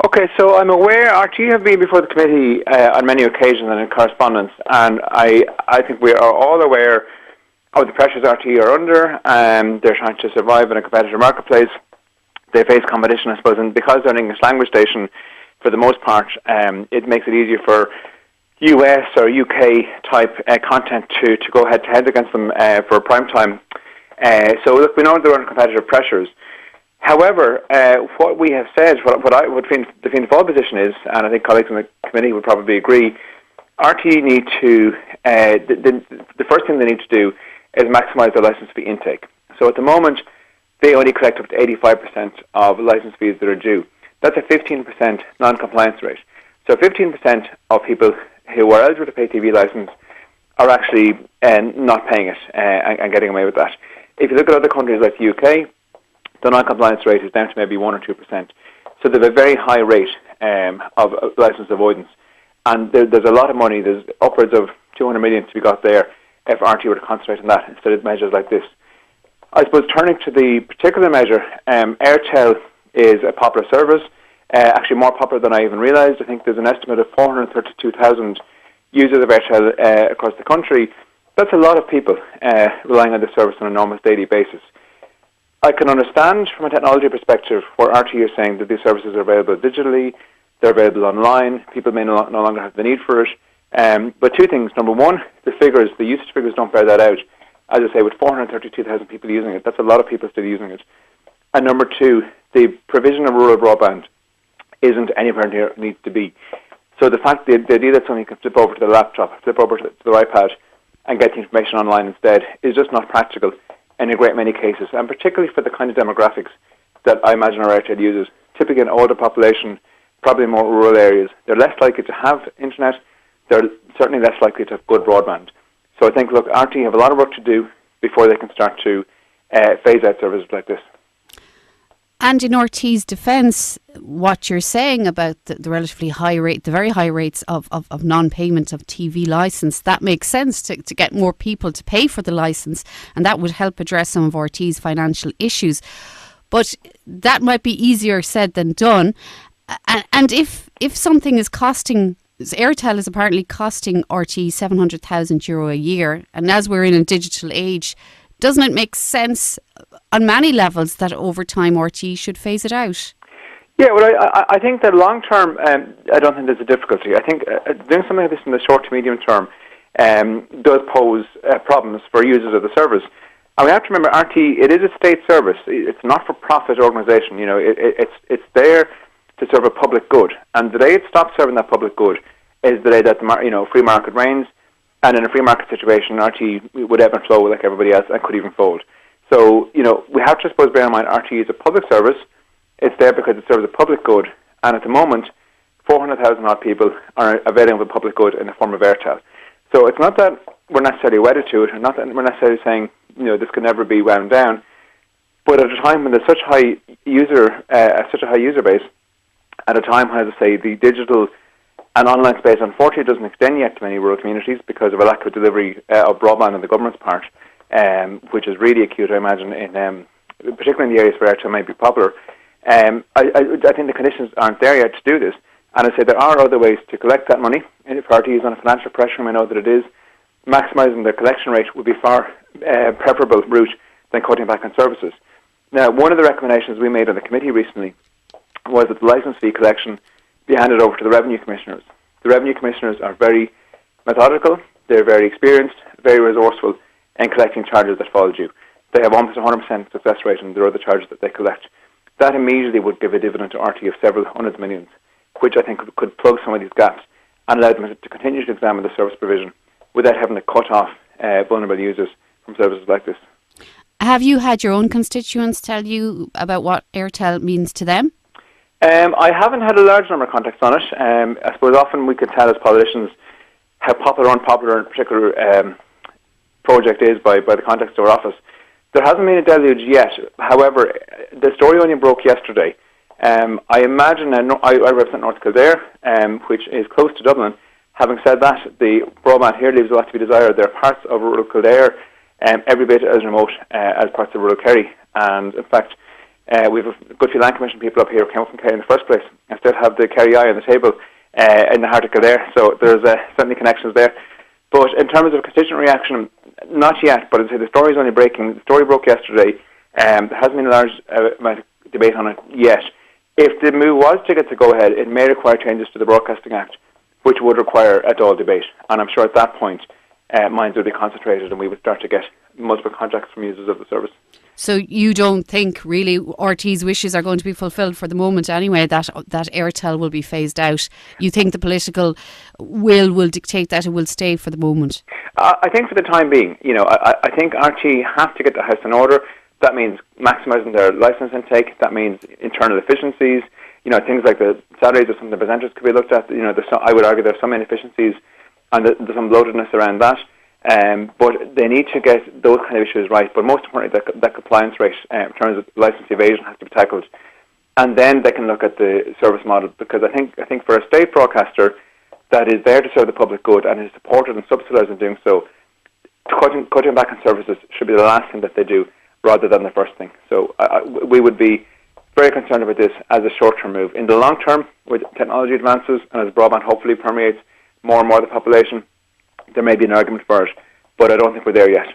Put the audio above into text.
Okay, so I'm aware RT have been before the committee on many occasions and in correspondence, and I think we are all aware of the pressures RT are under. They're trying to survive in a competitive marketplace. They face competition, I suppose, and because they're an English language station, for the most part, it makes it easier for US or UK type content to go head to head against them for prime time. So look, we know they're under competitive pressures. However, what we have said, what I would think the Fianna Fáil position is, and I think colleagues in the committee would probably agree, RT need to, the first thing they need to do is maximise their licence fee intake. So at the moment, they only collect up to 85% of licence fees that are due. That's a 15% non-compliance rate. So 15% of people who are eligible to pay TV licence are actually not paying it and getting away with that. If you look at other countries like the UK, the non-compliance rate is down to maybe 1 or 2%. So they have a very high rate of licence avoidance. And there's a lot of money, there's upwards of 200 million to be got there if RT were to concentrate on that instead of measures like this. I suppose turning to the particular measure, Aertel is a popular service, actually more popular than I even realised. I think there's an estimate of 432,000 users of Aertel across the country. That's a lot of people relying on this service on an almost daily basis. I can understand from a technology perspective where RT is saying that these services are available digitally, they're available online, people may no longer have the need for it. But two things. Number one, the usage figures don't bear that out. As I say, with 432,000 people using it, that's a lot of people still using it. And number two, the provision of rural broadband isn't anywhere near it needs to be. So the fact, the idea that somebody can flip over to the laptop, flip over to the iPad and get the information online instead is just not practical in a great many cases, and particularly for the kind of demographics that I imagine our Aertel uses. Typically an older population, probably more rural areas. They're less likely to have internet, they're certainly less likely to have good broadband. So I think, look, RT have a lot of work to do before they can start to phase out services like this. And in RT's defence, what you're saying about the relatively high rate, the very high rates of non-payment of TV licence, that makes sense to get more people to pay for the licence, and that would help address some of RT's financial issues. But that might be easier said than done. And if something is costing, Aertel is apparently costing RT €700,000 a year, and as we're in a digital age, doesn't it make sense on many levels that over time RT should phase it out? Yeah, well, I think that long term, I don't think there's a difficulty. I think doing something like this in the short to medium term does pose problems for users of the service. And we have to remember, RT, it is a state service. It's not for profit organisation. You know, it's there to serve a public good. And the day it stops serving that public good is the day that free market reigns. And in a free market situation, RT would ebb and flow like everybody else and could even fold. So, we have to, I suppose, bear in mind RT is a public service. It's there because it serves a public good. And at the moment, 400,000 odd people are availing of a public good in the form of Aertel. So it's not that we're necessarily wedded to it, and not that we're necessarily saying, this can never be wound down. But at a time when there's such a high user base, at a time when, as I say, the digital and online space unfortunately doesn't extend yet to many rural communities because of a lack of delivery of broadband on the government's part, which is really acute, I imagine, particularly in the areas where Aertel might be popular. I think the conditions aren't there yet to do this. And I say there are other ways to collect that money. If RT is under financial pressure, and I know that it is, maximising the collection rate would be far preferable route than cutting back on services. Now, one of the recommendations we made on the committee recently was that the licence fee collection be handed over to the revenue commissioners. The revenue commissioners are very methodical, they're very experienced, very resourceful in collecting charges that fall due. They have almost 100% success rate in their other charges that they collect. That immediately would give a dividend to RT of several hundreds of millions, which I think could plug some of these gaps and allow them to continue to examine the service provision without having to cut off vulnerable users from services like this. Have you had your own constituents tell you about what Aertel means to them? I haven't had a large number of contacts on it. I suppose often we can tell as politicians how popular or unpopular a particular project is by the contacts to our office. There hasn't been a deluge yet. However, the story only broke yesterday. I imagine, I represent North Kildare, which is close to Dublin. Having said that, the broadband here leaves a lot to be desired. There are parts of rural Kildare every bit as remote as parts of rural Kerry. And in fact, We have a good few land commission people up here who came up from Kerry in the first place and still have the Kerry Eye on the table in the article there. So there's certainly connections there. But in terms of constituent reaction, not yet. But as I say, the story is only breaking. The story broke yesterday. There hasn't been a large amount of debate on it yet. If the move was to get the go-ahead, it may require changes to the Broadcasting Act, which would require a dull debate. And I'm sure at that point, minds would be concentrated and we would start to get multiple contracts from users of the service. So you don't think really RT's wishes are going to be fulfilled for the moment anyway, that Aertel will be phased out? You think the political will dictate that it will stay for the moment? I think for the time being, I think RT has to get the house in order. That means maximising their licence intake. That means internal efficiencies. Things like the salaries of some of the presenters could be looked at. I would argue there's some inefficiencies and there's some bloatedness around that. But they need to get those kind of issues right. But most importantly, that compliance rate in terms of licence evasion has to be tackled. And then they can look at the service model, because I think for a state broadcaster that is there to serve the public good and is supported and subsidised in doing so, cutting back on services should be the last thing that they do rather than the first thing. So we would be very concerned about this as a short-term move. In the long term, with technology advances and as broadband hopefully permeates more and more of the population, there may be an argument for it, but I don't think we're there yet.